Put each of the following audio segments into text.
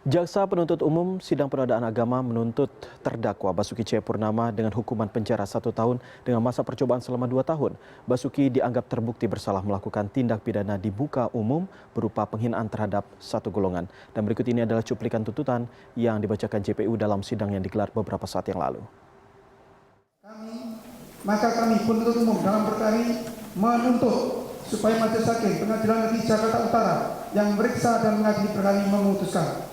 Jaksa penuntut umum sidang penodaan agama menuntut terdakwa Basuki Cahayapurnama dengan hukuman penjara 1 tahun dengan masa percobaan selama 2 tahun. Basuki dianggap terbukti bersalah melakukan tindak pidana di muka umum berupa penghinaan terhadap satu golongan. Dan berikut ini adalah cuplikan tuntutan yang dibacakan JPU dalam sidang yang digelar beberapa saat yang lalu. Kami penuntut umum dalam perkara ini menuntut supaya Majelis Hakim Pengadilan Negeri Jakarta Utara yang memeriksa dan mengadili perkara ini memutuskan.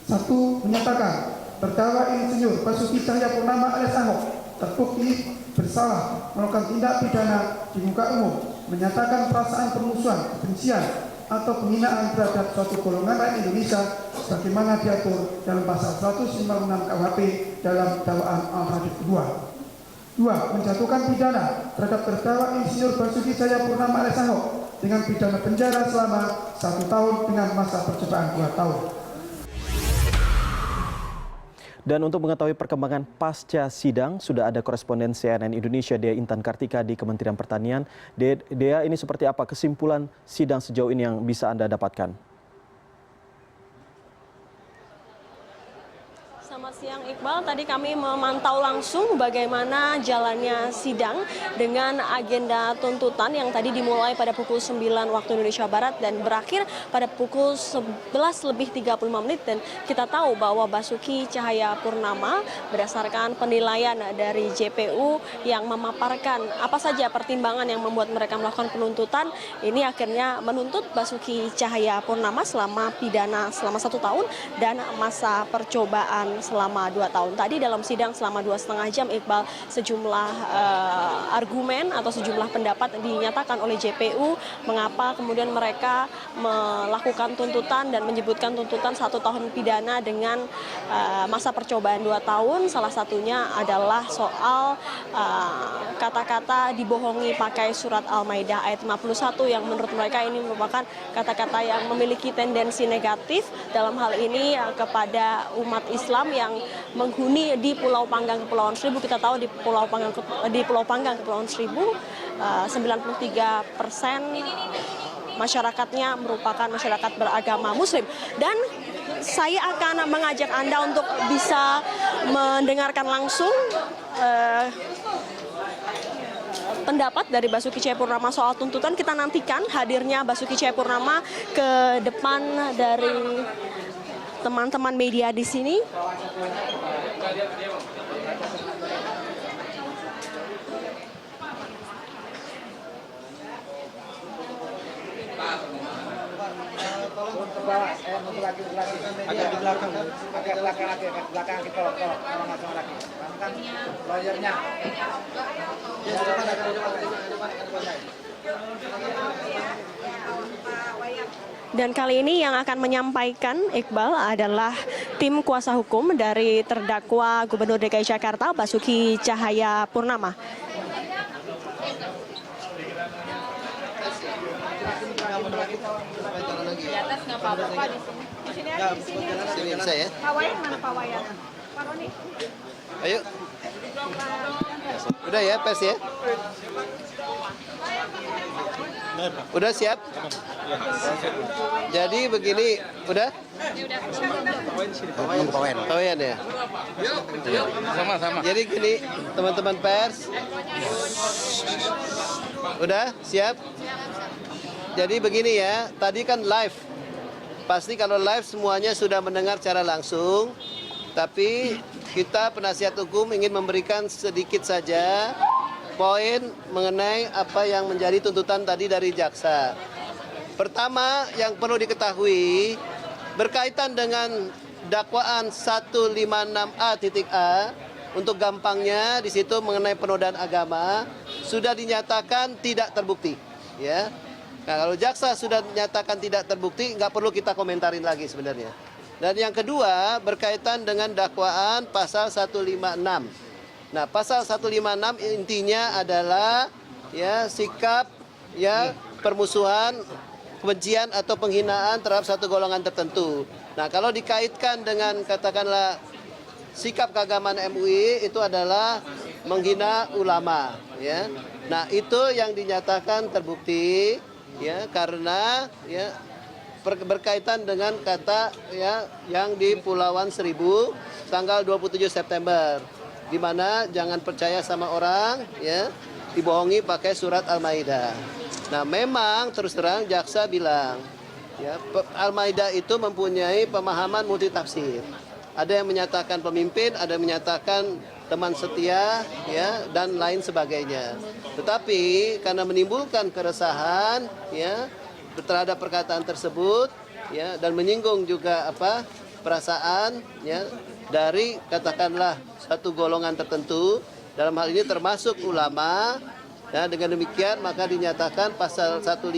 1. Menyatakan terdakwa Insinyur Basuki Cahayapurnama alias Ahok terbukti bersalah melakukan tindak pidana di muka umum, menyatakan perasaan permusuhan, kebencian atau penghinaan terhadap suatu golongan rakyat Indonesia sebagaimana diatur dalam pasal 156 KUHP dalam dakwaan alternatif kedua. 2. Menjatuhkan pidana terhadap terdakwa Insinyur Basuki Cahayapurnama alias Ahok dengan pidana penjara selama 1 tahun dengan masa percobaan 2 tahun. Dan untuk mengetahui perkembangan pasca sidang, sudah ada koresponden CNN Indonesia Dea Intan Kartika di Kementerian Pertanian. Dea, ini seperti apa kesimpulan sidang sejauh ini yang bisa Anda dapatkan? Selamat siang Iqbal, tadi kami memantau langsung bagaimana jalannya sidang dengan agenda tuntutan yang tadi dimulai pada pukul 9 waktu Indonesia Barat dan berakhir pada pukul 11:35 dan kita tahu bahwa Basuki Cahayapurnama berdasarkan penilaian dari JPU yang memaparkan apa saja pertimbangan yang membuat mereka melakukan penuntutan, ini akhirnya menuntut Basuki Cahayapurnama selama pidana selama 1 tahun dan masa percobaan selama 2 tahun. Tadi dalam sidang selama 2,5 jam, Iqbal, sejumlah argumen atau sejumlah pendapat dinyatakan oleh JPU mengapa kemudian mereka melakukan tuntutan dan menyebutkan tuntutan 1 tahun pidana dengan masa percobaan 2 tahun. Salah satunya adalah soal kata-kata dibohongi pakai surat Al-Maidah ayat 51 yang menurut mereka ini merupakan kata-kata yang memiliki tendensi negatif dalam hal ini kepada umat Islam yang menghuni di Pulau Panggang Kepulauan Seribu. Kita tahu di Pulau Panggang Kepulauan Seribu 93% masyarakatnya merupakan masyarakat beragama Muslim. Dan saya akan mengajak Anda untuk bisa mendengarkan langsung pendapat dari Basuki Cahayapurnama soal tuntutan. Kita nantikan hadirnya Basuki Cahayapurnama ke depan dari teman-teman media di sini. Agak di belakang lagi, tolong masuk lagi. Kan lawyernya. Dan kali ini yang akan menyampaikan, Iqbal, adalah tim kuasa hukum dari terdakwa Gubernur DKI Jakarta Basuki Cahayapurnama. Di atas nggak apa-apa di sini. Di sini aja, di sini. Bisa ya? Pak Wayan mana Pak Wayan? Pak Roni. Ayo. Udah ya, pers ya? Udah siap? Jadi begini, udah? Pawayan ya? Sama-sama. Jadi gini, teman-teman pers. Udah siap? Jadi begini ya, tadi kan live. Pasti kalau live semuanya sudah mendengar secara langsung. Tapi kita penasihat hukum ingin memberikan sedikit saja poin mengenai apa yang menjadi tuntutan tadi dari jaksa. Pertama yang perlu diketahui berkaitan dengan dakwaan 156A.A untuk gampangnya di situ mengenai penodaan agama sudah dinyatakan tidak terbukti, ya. Nah, kalau jaksa sudah dinyatakan tidak terbukti, nggak perlu kita komentarin lagi sebenarnya. Dan yang kedua berkaitan dengan dakwaan pasal 156. Nah, pasal 156 intinya adalah ya sikap ya permusuhan, kebencian atau penghinaan terhadap satu golongan tertentu. Nah, kalau dikaitkan dengan katakanlah sikap keagamaan MUI itu adalah menghina ulama, ya. Nah, itu yang dinyatakan terbukti ya karena ya berkaitan dengan kata ya yang di Pulauan Seribu tanggal 27 September, di mana jangan percaya sama orang ya dibohongi pakai surat Al-Maidah. Nah, memang terus terang jaksa bilang ya Al-Maidah itu mempunyai pemahaman multitafsir. Ada yang menyatakan pemimpin, ada yang menyatakan teman setia ya dan lain sebagainya. Tetapi karena menimbulkan keresahan ya terhadap perkataan tersebut ya dan menyinggung juga perasaan ya dari katakanlah satu golongan tertentu, dalam hal ini termasuk ulama. Ya, dengan demikian maka dinyatakan pasal 156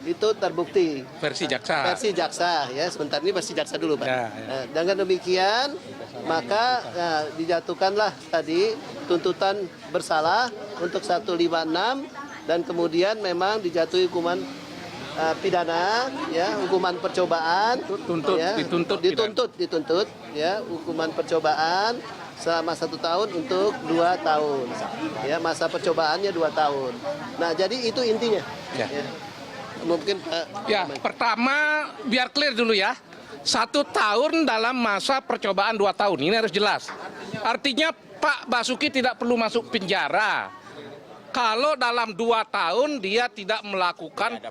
itu terbukti. Versi jaksa. Versi jaksa ya, sebentar ini versi jaksa dulu, Pak. Ya. Dengan demikian maka dijatuhkanlah tadi tuntutan bersalah untuk 156 dan kemudian memang dijatuhi hukuman pidana ya, hukuman percobaan dituntut ya, hukuman percobaan selama 1 tahun untuk 2 tahun ya, masa percobaannya 2 tahun. Nah, jadi itu intinya Ya. Mungkin Ya, pertama biar clear dulu ya. 1 tahun dalam masa percobaan 2 tahun, ini harus jelas. Artinya Pak Basuki tidak perlu masuk penjara kalau dalam 2 tahun dia tidak melakukan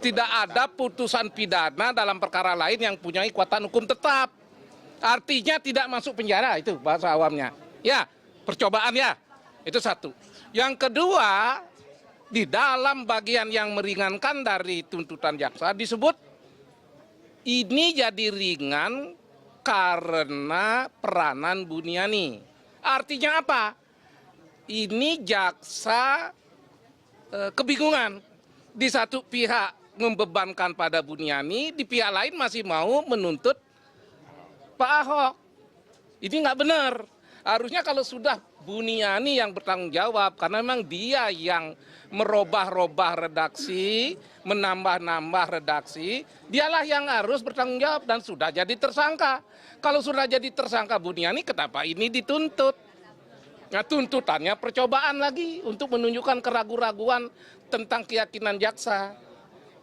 tidak ada putusan pidana dalam perkara lain yang punya kekuatan hukum tetap. Artinya tidak masuk penjara, itu bahasa awamnya. Ya, percobaan ya. Itu satu. Yang kedua, di dalam bagian yang meringankan dari tuntutan jaksa disebut ini jadi ringan karena peranan Buniani. Artinya apa? Ini jaksa kebingungan. Di satu pihak membebankan pada Buniani, di pihak lain masih mau menuntut Pak Ahok. Ini nggak benar. Harusnya kalau sudah Buniani yang bertanggung jawab, karena memang dia yang merubah-rubah redaksi, menambah-nambah redaksi, dialah yang harus bertanggung jawab dan sudah jadi tersangka. Kalau sudah jadi tersangka Buniani, kenapa ini dituntut? Nah, tuntutannya percobaan lagi untuk menunjukkan keraguan-raguan tentang keyakinan jaksa.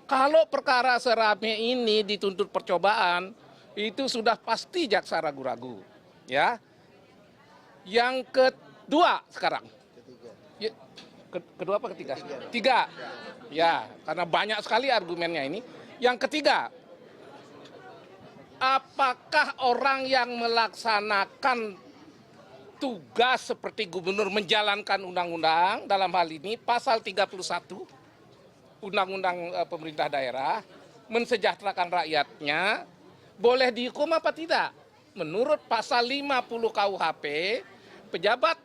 Kalau perkara serame ini dituntut percobaan, itu sudah pasti jaksa ragu-ragu. Ya. Yang kedua sekarang. Ya, kedua apa ketiga? Tiga. Ya, karena banyak sekali argumennya ini. Yang ketiga, apakah orang yang melaksanakan tugas seperti gubernur menjalankan undang-undang, dalam hal ini pasal 31 Undang-Undang Pemerintah Daerah, mensejahterakan rakyatnya, boleh dihukum apa tidak? Menurut pasal 50 KUHP, pejabat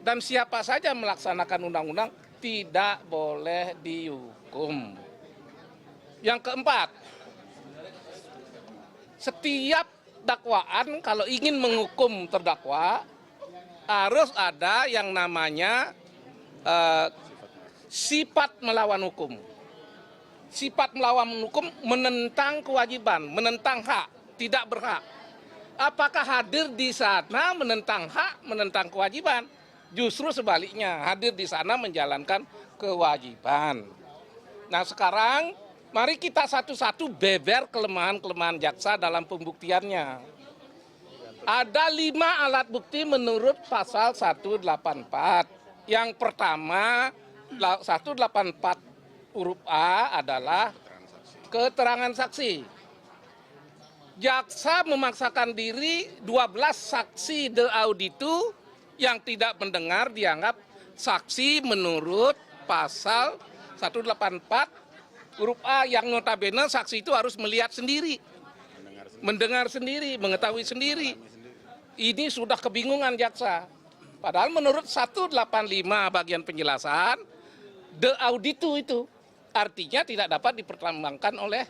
dan siapa saja melaksanakan undang-undang tidak boleh dihukum. Yang keempat, setiap dakwaan kalau ingin menghukum terdakwa harus ada yang namanya sifat melawan hukum. Sifat melawan hukum menentang kewajiban, menentang hak, tidak berhak. Apakah hadir di sana menentang hak, menentang kewajiban? Justru sebaliknya, hadir di sana menjalankan kewajiban. Nah, sekarang mari kita satu-satu beber kelemahan-kelemahan jaksa dalam pembuktiannya. Ada 5 alat bukti menurut pasal 184. Yang pertama, 184 huruf A adalah keterangan saksi. Jaksa memaksakan diri 12 saksi de auditu yang tidak mendengar dianggap saksi menurut pasal 184 huruf A yang notabene saksi itu harus melihat sendiri, mendengar sendiri, mengetahui sendiri. Ini sudah kebingungan jaksa. Padahal menurut 185 bagian penjelasan, de auditu itu artinya tidak dapat dipertimbangkan oleh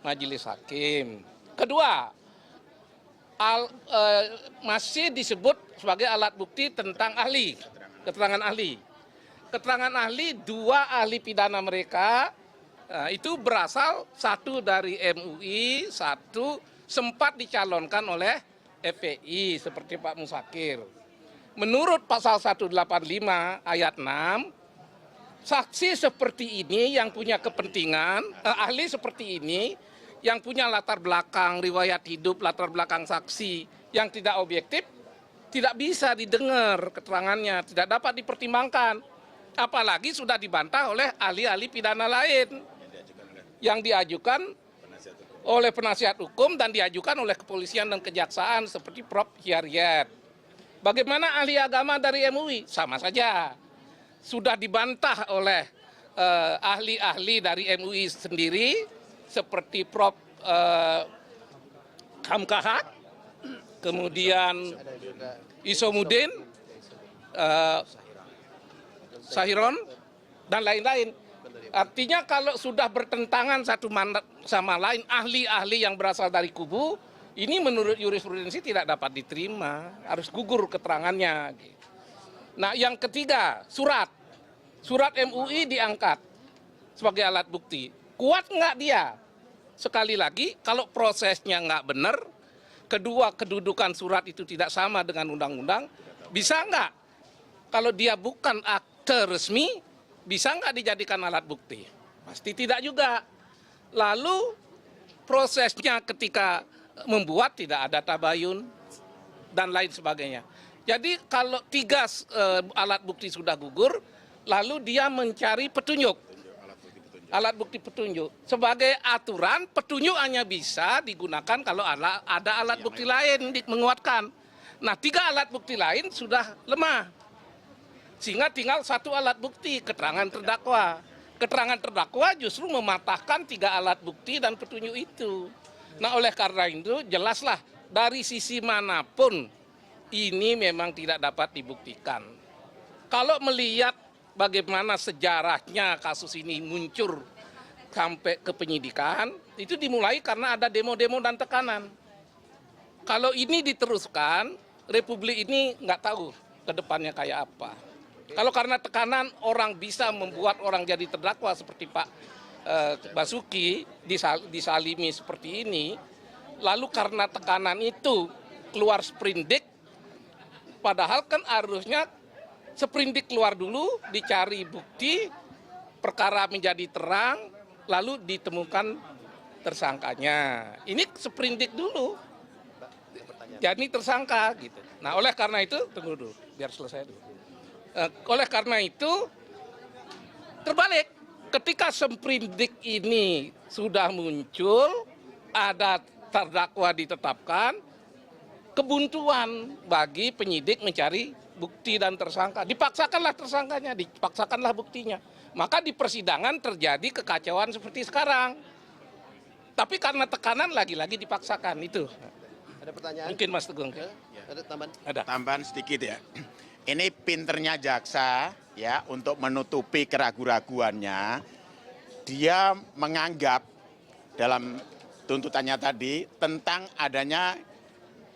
majelis hakim. Kedua, masih disebut sebagai alat bukti tentang ahli, keterangan ahli. Keterangan ahli 2 ahli pidana mereka itu berasal, 1 dari MUI, 1 sempat dicalonkan oleh FPI seperti Pak Musakir. Menurut pasal 185 ayat 6, saksi seperti ini yang punya kepentingan, ahli seperti ini yang punya latar belakang, riwayat hidup, latar belakang saksi yang tidak objektif, tidak bisa didengar keterangannya, tidak dapat dipertimbangkan. Apalagi sudah dibantah oleh ahli-ahli pidana lain yang diajukan oleh penasihat hukum dan diajukan oleh kepolisian dan kejaksaan seperti Prof. Hyaryat. Bagaimana ahli agama dari MUI? Sama saja. Sudah dibantah oleh ahli-ahli dari MUI sendiri seperti Prof. Hamkahak, kemudian Isomudin, Sahiron, dan lain-lain. Artinya kalau sudah bertentangan satu sama lain, ahli-ahli yang berasal dari kubu, ini menurut jurisprudensi tidak dapat diterima, harus gugur keterangannya. Nah, yang ketiga, surat. Surat MUI diangkat sebagai alat bukti. Kuat nggak dia? Sekali lagi, kalau prosesnya nggak benar, kedua, kedudukan surat itu tidak sama dengan undang-undang, bisa nggak? Kalau dia bukan akte resmi, bisa nggak dijadikan alat bukti? Pasti tidak juga. Lalu prosesnya ketika membuat tidak ada tabayun dan lain sebagainya. Jadi kalau tiga alat bukti sudah gugur, lalu dia mencari petunjuk. Alat bukti petunjuk. Sebagai aturan, petunjuk hanya bisa digunakan kalau ada alat bukti lain menguatkan. Nah, tiga alat bukti lain sudah lemah. Sehingga tinggal satu alat bukti, keterangan terdakwa. Keterangan terdakwa justru mematahkan tiga alat bukti dan petunjuk itu. Nah, oleh karena itu jelaslah dari sisi manapun ini memang tidak dapat dibuktikan. Kalau melihat bagaimana sejarahnya kasus ini muncul sampai ke penyidikan, itu dimulai karena ada demo-demo dan tekanan. Kalau ini diteruskan, Republik ini nggak tahu ke depannya kayak apa. Kalau karena tekanan orang bisa membuat orang jadi terdakwa seperti Pak Basuki disalimi seperti ini, lalu karena tekanan itu keluar sprindik, padahal kan harusnya sprindik keluar dulu, dicari bukti, perkara menjadi terang, lalu ditemukan tersangkanya. Ini sprindik dulu, jadi tersangka gitu. Nah, oleh karena itu, tunggu dulu, biar selesai dulu. Oleh karena itu, terbalik. Ketika sprindik ini sudah muncul, ada terdakwa ditetapkan, kebuntuan bagi penyidik mencari bukti dan tersangka. Dipaksakanlah tersangkanya, dipaksakanlah buktinya. Maka di persidangan terjadi kekacauan seperti sekarang. Tapi karena tekanan lagi-lagi dipaksakan itu. Ada pertanyaan? Mungkin Mas Teguh. Ya, ada tambahan? Ada. Tambahan sedikit ya. Ini pinternya jaksa ya untuk menutupi keraguan-raguannya. Dia menganggap dalam tuntutannya tadi tentang adanya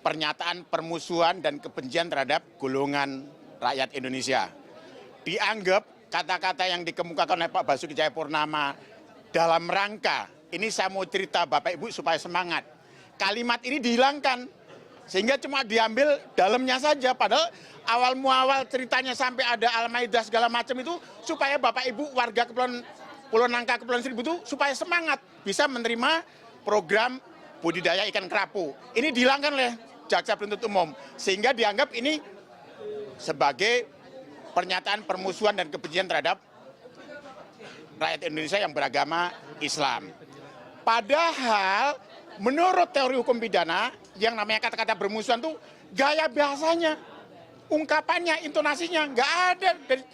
pernyataan permusuhan dan kebencian terhadap golongan rakyat Indonesia. Dianggap kata-kata yang dikemukakan oleh Pak Basuki Cahayapurnama dalam rangka, ini saya mau cerita Bapak Ibu supaya semangat. Kalimat ini dihilangkan, sehingga cuma diambil dalamnya saja. Padahal awal muawal ceritanya sampai ada Al-Maidah segala macam itu supaya Bapak Ibu warga Pulau Nangka, Kepulauan Seribu itu supaya semangat bisa menerima program budidaya ikan kerapu. Ini dihilangkan oleh jaksa penuntut umum, sehingga dianggap ini sebagai pernyataan permusuhan dan kebencian terhadap rakyat Indonesia yang beragama Islam. Padahal menurut teori hukum pidana yang namanya kata-kata bermusuhan itu gaya bahasanya, ungkapannya, intonasinya nggak ada.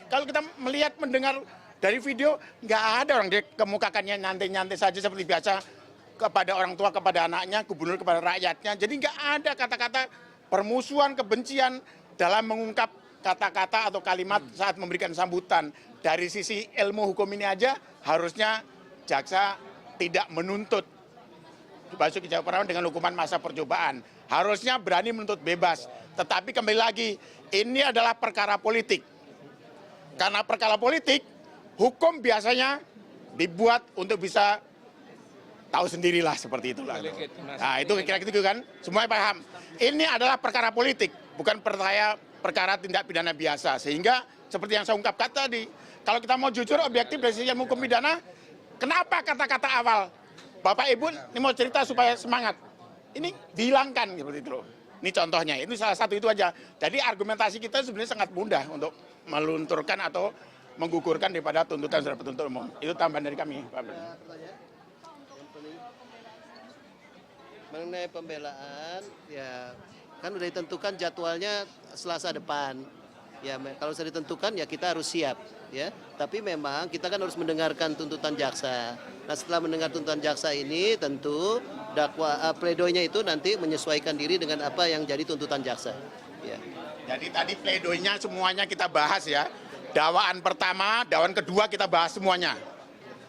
Kalau kita melihat mendengar dari video nggak ada orang dia kemukakannya nyantai-nyantai saja seperti biasa kepada orang tua, kepada anaknya, gubernur kepada rakyatnya. Jadi nggak ada kata-kata permusuhan, kebencian dalam mengungkap kata-kata atau kalimat saat memberikan sambutan. Dari sisi ilmu hukum ini aja harusnya jaksa tidak menuntut Basuki Cahayapurnama dengan hukuman masa percobaan. Harusnya berani menuntut bebas. Tetapi kembali lagi, ini adalah perkara politik. Karena perkara politik, hukum biasanya dibuat untuk bisa tahu sendirilah seperti itulah. Nah, itu kira-kira gitu kan, semuanya paham. Ini adalah perkara politik, bukan perkara tindak pidana biasa. Sehingga seperti yang saya ungkapkan tadi, kalau kita mau jujur objektif dari sisi hukum pidana, kenapa kata-kata awal Bapak Ibu ini mau cerita supaya semangat, ini dihilangkan seperti itu loh. Ini contohnya, ini salah satu itu aja. Jadi argumentasi kita sebenarnya sangat mudah untuk melunturkan atau menggugurkan daripada tuntutan saudara penuntut umum. Itu tambahan dari kami, Pak. Mengenai pembelaan, ya kan udah ditentukan jadwalnya Selasa depan. Ya kalau sudah ditentukan ya kita harus siap, ya. Tapi memang kita kan harus mendengarkan tuntutan jaksa. Nah setelah mendengar tuntutan jaksa ini tentu pledoinya itu nanti menyesuaikan diri dengan apa yang jadi tuntutan jaksa. Ya. Jadi tadi pledoinya semuanya kita bahas ya. Dakwaan pertama, dakwaan kedua kita bahas semuanya.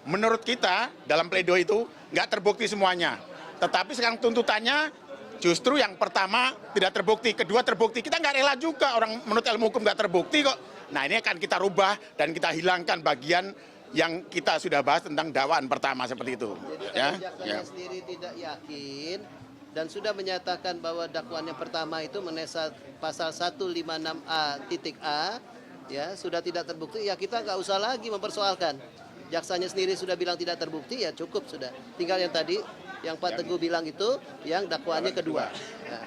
Menurut kita dalam pledoi itu nggak terbukti semuanya. Tetapi sekarang tuntutannya justru yang pertama tidak terbukti, kedua terbukti. Kita nggak rela juga orang menurut ilmu hukum nggak terbukti kok. Nah ini akan kita rubah dan kita hilangkan bagian yang kita sudah bahas tentang dakwaan pertama seperti itu. Jadi Ya, jaksanya sendiri tidak yakin dan sudah menyatakan bahwa dakwaan yang pertama itu mengenai pasal 156A.A ya sudah tidak terbukti, ya kita nggak usah lagi mempersoalkan. Jaksanya sendiri sudah bilang tidak terbukti, ya cukup sudah. Tinggal yang tadi yang Pak Teguh bilang itu yang dakwaannya kedua, ya,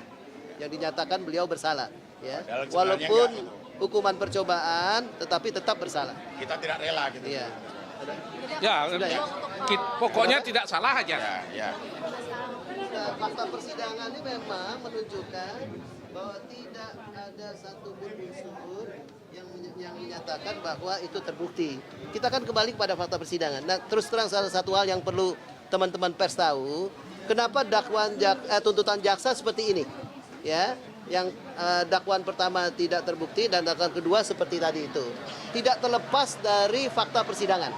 yang dinyatakan beliau bersalah, ya. Walaupun hukuman percobaan, tetapi tetap bersalah. Kita tidak rela gitu. Ya. Ya, Sudah ya? pokoknya tidak salah aja. Ya. Nah, fakta persidangan ini memang menunjukkan bahwa tidak ada satupun unsur yang menyatakan bahwa itu terbukti. Kita kan kembali kepada fakta persidangan. Nah, terus terang salah satu hal yang perlu teman-teman pers tahu, kenapa tuntutan jaksa seperti ini, ya, yang dakwaan pertama tidak terbukti dan dakwaan kedua seperti tadi itu, tidak terlepas dari fakta persidangan.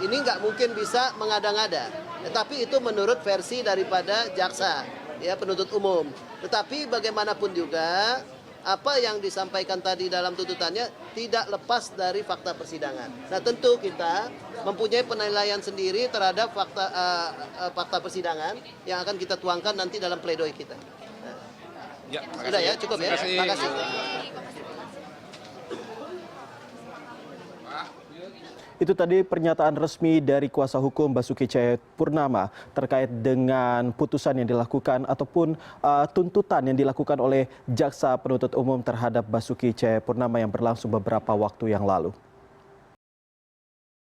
Ini nggak mungkin bisa mengada-ngada, tetapi itu menurut versi daripada jaksa, ya penuntut umum. Tetapi bagaimanapun juga apa yang disampaikan tadi dalam tuntutannya tidak lepas dari fakta persidangan. Nah tentu kita mempunyai penilaian sendiri terhadap fakta persidangan yang akan kita tuangkan nanti dalam pledoi kita. Ya, Sudah ya, cukup ya. Terima kasih. Itu tadi pernyataan resmi dari kuasa hukum Basuki Cahayapurnama terkait dengan putusan yang dilakukan ataupun tuntutan yang dilakukan oleh jaksa penuntut umum terhadap Basuki Cahayapurnama yang berlangsung beberapa waktu yang lalu.